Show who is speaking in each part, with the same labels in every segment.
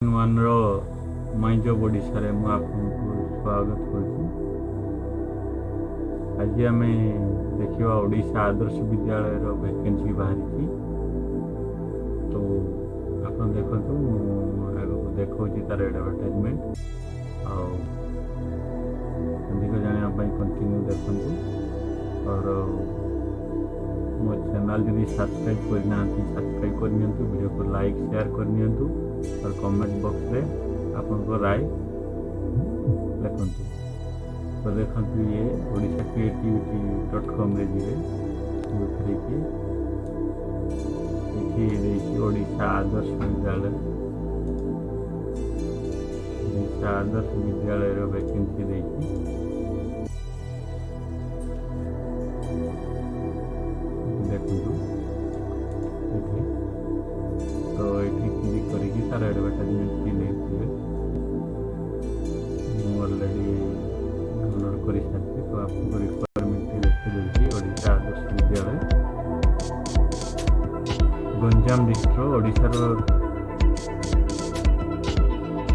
Speaker 1: ର ମାଇ ଜବ୍ ଓଡ଼ିଶାରେ ମୁଁ ଆପଣଙ୍କୁ ସ୍ୱାଗତ କରୁଛି। ଆଜି ଆମେ ଦେଖିବା ଓଡ଼ିଶା ଆଦର୍ଶ ବିଦ୍ୟାଳୟର ଭ୍ୟାକେନ୍ସି ବାହାରିଛି। ତ ଆପଣ ଦେଖନ୍ତୁ, ମୁଁ ଆଗକୁ ଦେଖାଉଛି ତାର ଆଡ଼ଭର୍ଟାଇଜମେଣ୍ଟ। ଆଉ ଅଧିକ ଜାଣିବା ପାଇଁ କଣ୍ଟିନ୍ୟू ଦେଖନ୍ତୁ। और ମୋ चैनल जदि सब्सक्राइब करना सब्सक्राइब करनी, वीडियो को लाइक शेयर करनी और कमेंट बॉक्स में आपन को राय लिखंतु। तो देखंतु ये odisha.creativity.com रे जिवे कि ओडिशा आदर्श विद्यालय वैकेंसी देखी देखु। तो ये क्लिक करके तार एडवर्टाइजमेंट की देखिए। ऑलरेडी डाउनलोड कर सारी। तो आपको रिक्वायरमेंट देखते देती ओडिशा आदर्श विद्यालय गंजाम डिस्ट्रिक्ट ओडिशार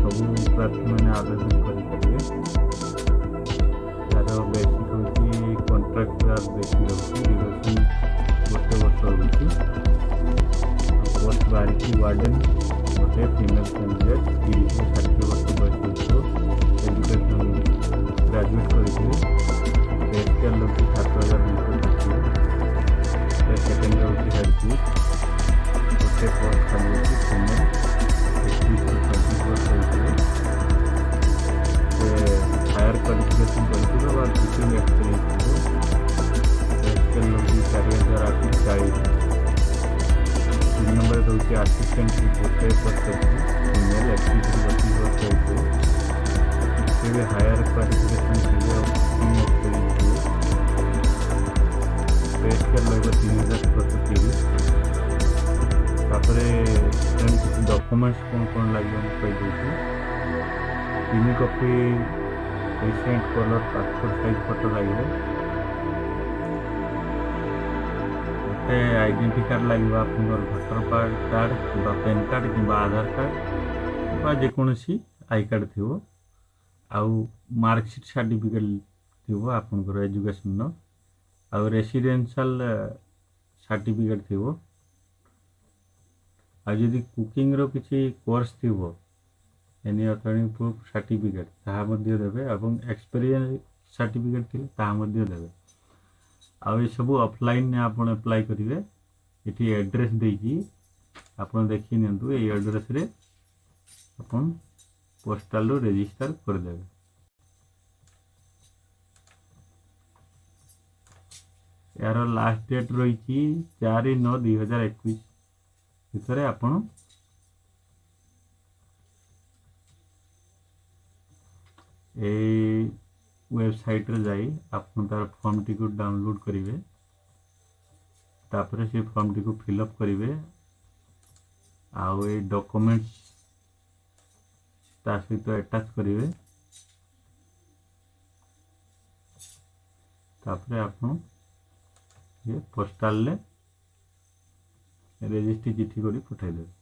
Speaker 1: सबू प्रार्थी मैंने आवेदन करेंगे। तार बेसिक हूँ कंट्राक्ट बेसिक रही ड्यूरेशन गोटे वर्ष रही। पोस्ट बाहरी वार्डन गोटे फीमेल कैंडिडेट 30 वर्ष बयस हो एजुकेशन ग्रेजुएट करते स्केल रही 7,260। सेकेंड रही हेड पीस गोटे पोस्ट खाली फीमेल 21 वर्ष होते हायर क्वालिफिकेशन करते टीचिंग एक्सपीरियंस स्केल रही 4,840। 3 नंबर रोचे असिस्टेंट गोटे पोस्ट अच्छी फीमेल 21 वर्ष होते higher qualification teaching experience scale रही 3,730। डॉक्यूमेंट्स कौन कौन लगे कही 3 copy recent colour passport size photo लगे। गोटे आइडेंटिटी कार्ड लगे भोटर कार्ड कि पैन कार्ड कि आधार कार्ड जेकोसी आई कार्ड थी। आउ मार्कशीट सर्टिफिकेट थी आपंकर एजुकेशन आउ रेसिडेंशियल सर्टिफिकेट थी। आदि कुकिंग रो किसी कोर्स थी एनी अथॉरिटी प्रूफ सर्टिफिकेट देवे और एक्सपीरियंस सर्टिफिकेट थी देवे। आउ ये सब ऑफलाइन ने आप अप्लाई करेंगे। ये एड्रेस देकी आप देखी नि एड्रेस रे अपन पोस्टाल रजिस्टर करदे। यार लास्ट डेट रही 4/9/2021 भितर आपण वेबसाइट रे जाई आपन तार फॉर्म टी को डाउनलोड करेंगे। तापर से फॉर्म टी को फिलअप करेंगे। आउ ये डॉक्यूमेंट्स ता सहित अटैच करेंगे। तापर आपन ये पोस्टाल ले रजिस्ट्री चिठी करी पठाई देबे।